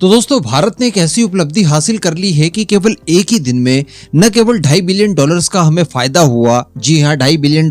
तो दोस्तों भारत ने एक ऐसी उपलब्धि हासिल कर ली है कि केवल एक ही दिन में न केवल $2.5 बिलियन का हमें फायदा हुआ, जी हाँ $2.5 बिलियन,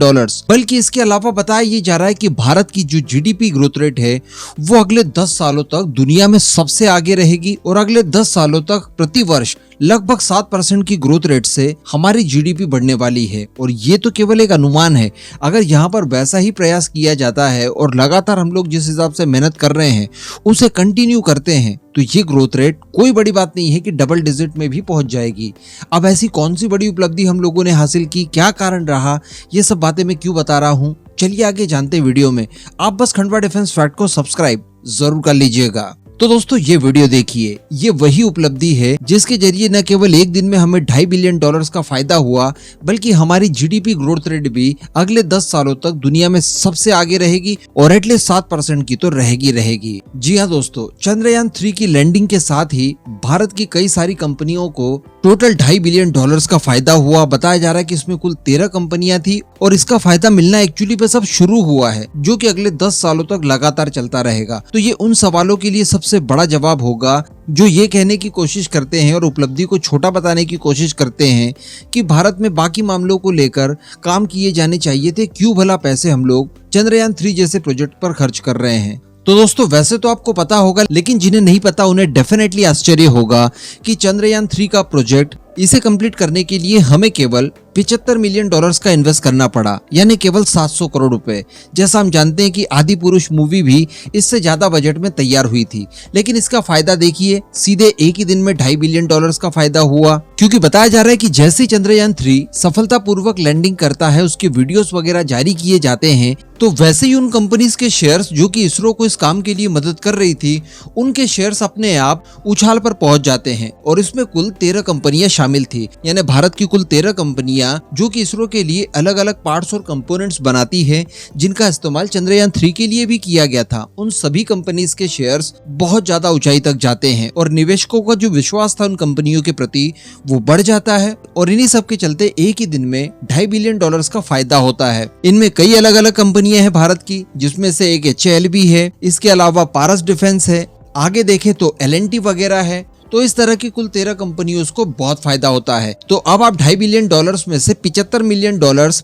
बल्कि इसके अलावा बताया ये जा रहा है कि भारत की जो जीडीपी ग्रोथ रेट है वो अगले 10 सालों तक दुनिया में सबसे आगे रहेगी और अगले 10 सालों तक प्रति वर्ष लगभग 7% की ग्रोथ रेट से हमारी जीडीपी बढ़ने वाली है। और ये तो केवल एक अनुमान है। अगर यहाँ पर वैसा ही प्रयास किया जाता है और लगातार हम लोग जिस हिसाब से मेहनत कर रहे हैं उसे कंटिन्यू करते हैं तो ये ग्रोथ रेट कोई बड़ी बात नहीं है कि डबल डिजिट में भी पहुंच जाएगी। अब ऐसी कौन सी बड़ी उपलब्धि हम लोगों ने हासिल की, क्या कारण रहा, ये सब बातें मैं क्यों बता रहा हूँ, चलिए आगे जानते हैं वीडियो में। आप बस खंडवा डिफेंस फैक्ट को सब्सक्राइब जरूर कर लीजिएगा। तो दोस्तों ये वीडियो देखिए, ये वही उपलब्धि है जिसके जरिए न केवल एक दिन में हमें $2.5 बिलियन का फायदा हुआ, बल्कि हमारी जीडीपी ग्रोथ रेट भी अगले 10 सालों तक दुनिया में सबसे आगे रहेगी और एटलीस्ट 7% की तो रहेगी। जी हाँ दोस्तों, चंद्रयान 3 की लैंडिंग के साथ ही भारत की कई सारी कंपनियों को टोटल $2.5 बिलियन का फायदा हुआ। बताया जा रहा है कि इसमें कुल 13 कंपनियां थी और इसका फायदा मिलना एक्चुअली बस अब शुरू हुआ है, जो कि अगले 10 सालों तक लगातार चलता रहेगा। तो ये उन सवालों के लिए सबसे बड़ा जवाब होगा जो ये कहने की कोशिश करते हैं और उपलब्धि को छोटा बताने की कोशिश करते हैं कि भारत में बाकी मामलों को लेकर काम किए जाने चाहिए थे, क्यों भला पैसे हम लोग चंद्रयान 3 जैसे प्रोजेक्ट पर खर्च कर रहे हैं। तो दोस्तों वैसे तो आपको पता होगा, लेकिन जिन्हें नहीं पता उन्हें डेफिनेटली आश्चर्य होगा कि चंद्रयान 3 का प्रोजेक्ट इसे कंप्लीट करने के लिए हमें केवल $75 मिलियन का इन्वेस्ट करना पड़ा, यानी केवल 700 करोड़ रुपए। जैसा हम जानते हैं कि आदि पुरुष मूवी भी इससे ज्यादा बजट में तैयार हुई थी, लेकिन इसका फायदा देखिए, सीधे एक ही दिन में $2.5 बिलियन का फायदा हुआ। क्योंकि बताया जा रहा है कि जैसे चंद्रयान 3 सफलतापूर्वक लैंडिंग करता है, उसके वीडियोस वगैरह जारी किए जाते हैं, तो वैसे ही उन कंपनीज के शेयर्स जो कि इसरो को इस काम के लिए मदद कर रही थी, उनके शेयर्स अपने आप उछाल पर पहुंच जाते हैं। और इसमें कुल 13 कंपनियां शामिल थी, यानी भारत की कुल 13 कंपनियां जो कि इसरो के लिए अलग अलग पार्ट्स और कंपोनेंट्स बनाती है, जिनका इस्तेमाल चंद्रयान 3 के लिए भी किया गया था। उन सभी कंपनीज के शेयर्स बहुत ज्यादा ऊंचाई तक जाते हैं और निवेशकों का जो विश्वास था उन कंपनियों के प्रति वो बढ़ जाता है। और इन्हीं सब के चलते एक ही दिन में $2.5 बिलियन का फायदा होता है। इनमें कई अलग अलग कंपनियां हैं भारत की, जिसमें से एक HAL भी है, इसके अलावा पारस डिफेंस है, आगे देखें तो L&T वगैरह है। तो इस तरह की कुल 13 कंपनियों को बहुत फायदा होता है। तो अब आप $2.5 बिलियन में से $75 मिलियन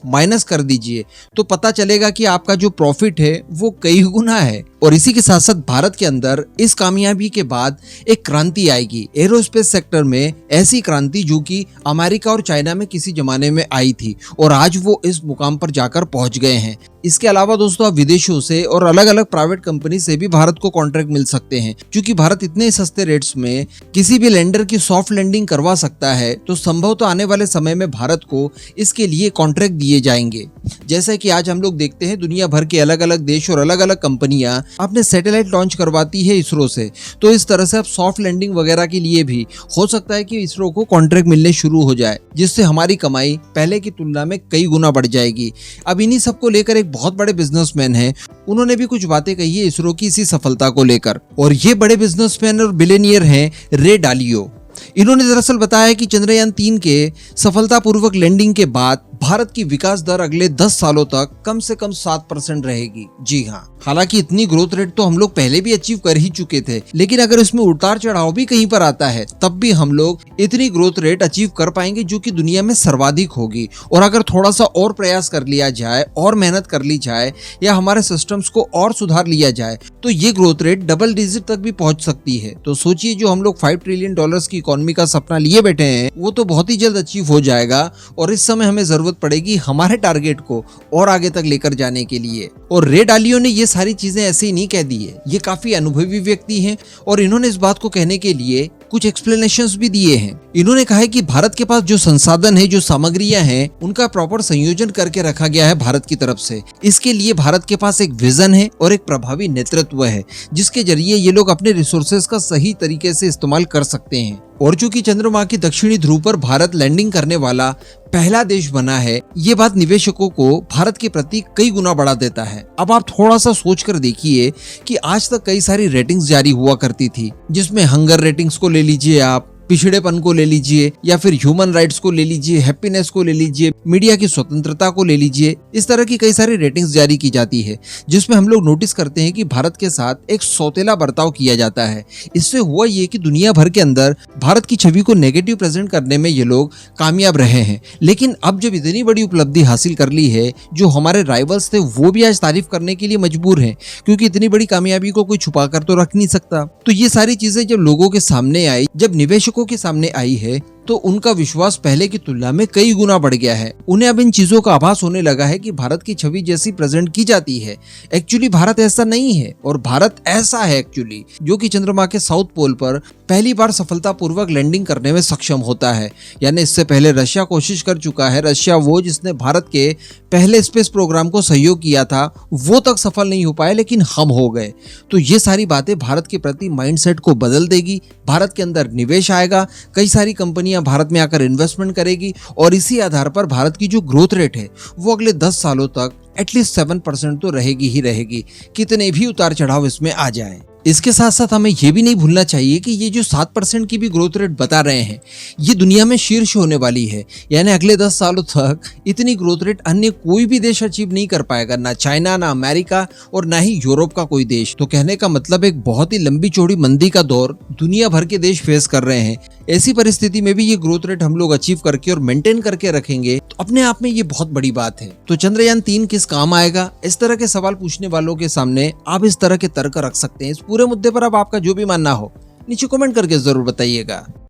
माइनस कर दीजिए तो पता चलेगा कि आपका जो प्रॉफिट है वो कई गुना है। और इसी के साथ साथ भारत के अंदर इस कामयाबी के बाद एक क्रांति आएगी एरोस्पेस सेक्टर में, ऐसी क्रांति जो कि अमेरिका और चाइना में किसी जमाने में आई थी और आज वो इस मुकाम पर जाकर पहुंच गए हैं। इसके अलावा दोस्तों आप विदेशों से और अलग अलग प्राइवेट कंपनी से भी भारत को कॉन्ट्रैक्ट मिल सकते हैं, क्योंकि भारत इतने सस्ते रेट्स में किसी भी लैंडर की सॉफ्ट लैंडिंग करवा सकता है। तो संभव तो आने वाले समय में भारत को इसके लिए कॉन्ट्रैक्ट दिए जाएंगे। जैसा कि आज हम लोग देखते हैं दुनिया भर के अलग अलग देश और अलग अलग कंपनियां अपने सैटेलाइट लॉन्च करवाती है इसरो से, तो इस तरह से अब सॉफ्ट लैंडिंग वगैरह के लिए भी हो सकता है कि इसरो को कॉन्ट्रैक्ट मिलने शुरू हो जाए, जिससे हमारी कमाई पहले की तुलना में कई गुना बढ़ जाएगी। अब इन्हीं सबको लेकर एक बहुत बड़े बिजनेसमैन हैं, उन्होंने भी कुछ बातें कही है इसरो की इसी सफलता को लेकर। और ये बड़े बिजनेसमैन और बिलियनियर हैं रे डालियो। इन्होंने दरअसल बताया कि चंद्रयान 3 के सफलतापूर्वक लैंडिंग के बाद भारत की विकास दर अगले 10 सालों तक कम से कम 7% रहेगी। जी हाँ, हालांकि इतनी ग्रोथ रेट तो हम लोग पहले भी अचीव कर ही चुके थे, लेकिन अगर इसमें उतार चढ़ाव भी कहीं पर आता है तब भी हम लोग इतनी ग्रोथ रेट अचीव कर पाएंगे जो कि दुनिया में सर्वाधिक होगी। और अगर थोड़ा सा और प्रयास कर लिया जाए और मेहनत कर ली जाए या हमारे सिस्टम्स को और सुधार लिया जाए तो ये ग्रोथ रेट डबल डिजिट तक भी पहुंच सकती है। तो सोचिए, जो हम लोग $5 ट्रिलियन की इकोनॉमी का सपना लिए बैठे हैं वो तो बहुत ही जल्द अचीव हो जाएगा। और इस समय हमें जरूरत पड़ेगी हमारे टारगेट को और आगे तक लेकर जाने के लिए। और रे डालियो ने ये सारी चीजें ऐसे ही नहीं कह दी है, ये काफी अनुभवी व्यक्ति हैं और इन्होंने इस बात को कहने के लिए कुछ एक्सप्लेनेशंस भी दिए हैं। इन्होंने कहा है कि भारत के पास जो संसाधन है, जो सामग्रियां हैं, उनका प्रॉपर संयोजन करके रखा गया है भारत की तरफ से। इसके लिए भारत के पास एक विजन है और एक प्रभावी नेतृत्व है, जिसके जरिए ये लोग अपने रिसोर्सेज का सही तरीके से इस्तेमाल कर सकते हैं। और चूंकि चंद्रमा की दक्षिणी ध्रुव पर भारत लैंडिंग करने वाला पहला देश बना है, ये बात निवेशकों को भारत के प्रति कई गुना बढ़ा देता है। अब आप थोड़ा सा सोच कर देखिए कि आज तक कई सारी रेटिंग्स जारी हुआ करती थी, जिसमें हंगर रेटिंग्स को ले लीजिए आप, पिछड़ेपन को ले लीजिए या फिर ह्यूमन राइट्स को ले लीजिए, हैप्पीनेस को ले लीजिए, मीडिया की स्वतंत्रता को ले लीजिए। इस तरह की कई सारी रेटिंग्स जारी की जाती है जिसमें हम लोग नोटिस करते हैं कि भारत के साथ एक सौतेला बर्ताव किया जाता है। इससे हुआ ये कि दुनिया भर के अंदर भारत की छवि को नेगेटिव प्रेजेंट करने में ये लोग कामयाब रहे हैं। लेकिन अब जब इतनी बड़ी उपलब्धि हासिल कर ली है, जो हमारे राइवल्स थे वो भी आज तारीफ करने के लिए मजबूर हैं, क्योंकि इतनी बड़ी कामयाबी को कोई छुपा कर तो रख नहीं सकता। तो ये सारी चीजें जब लोगों के सामने आई, जब निवेशकों के सामने आई है, तो उनका विश्वास पहले की तुलना में कई गुना बढ़ गया है। उन्हें अब इन चीजों का आभास होने लगा है कि भारत की छवि जैसी प्रेजेंट की जाती है, एक्चुअली भारत ऐसा नहीं है। और भारत ऐसा है एक्चुअली जो कि चंद्रमा के साउथ पोल पर पहली बार सफलतापूर्वक लैंडिंग करने में सक्षम होता है। यानी इससे पहले रशिया कोशिश कर चुका है, रशिया वो जिसने भारत के पहले स्पेस प्रोग्राम को सहयोग किया था, वो तक सफल नहीं हो पाए, लेकिन हम हो गए। तो ये सारी बातें भारत के प्रति माइंडसेट को बदल देगी, भारत के अंदर निवेश आएगा, कई सारी कंपनियां भारत में आकर इन्वेस्टमेंट करेगी और इसी आधार पर भारत की जो ग्रोथ रेट है वो अगले 10 सालों तक एटलीस्ट 7% तो रहेगी ही रहेगी, कितने भी उतार चढ़ाव इसमें आ जाए। इसके साथ साथ हमें यह भी नहीं भूलना चाहिए कि ये जो 7% की भी ग्रोथ रेट बता रहे हैं, ये दुनिया में शीर्ष होने वाली है। यानी अगले 10 सालों तक इतनी ग्रोथ रेट अन्य कोई भी देश अचीव नहीं कर पाएगा, ना चाइना, ना अमेरिका और ना ही यूरोप का कोई देश। तो कहने का मतलब एक बहुत ही लंबी चौड़ी मंदी का दौर दुनिया भर के देश फेस कर रहे हैं। ऐसी परिस्थिति में भी ये ग्रोथ रेट हम लोग अचीव करके और मेंटेन करके रखेंगे तो अपने आप में ये बहुत बड़ी बात है। तो चंद्रयान 3 किस काम आएगा, इस तरह के सवाल पूछने वालों के सामने आप इस तरह के तर्क रख सकते हैं। इस पूरे मुद्दे पर अब आपका जो भी मानना हो नीचे कमेंट करके जरूर बताइएगा।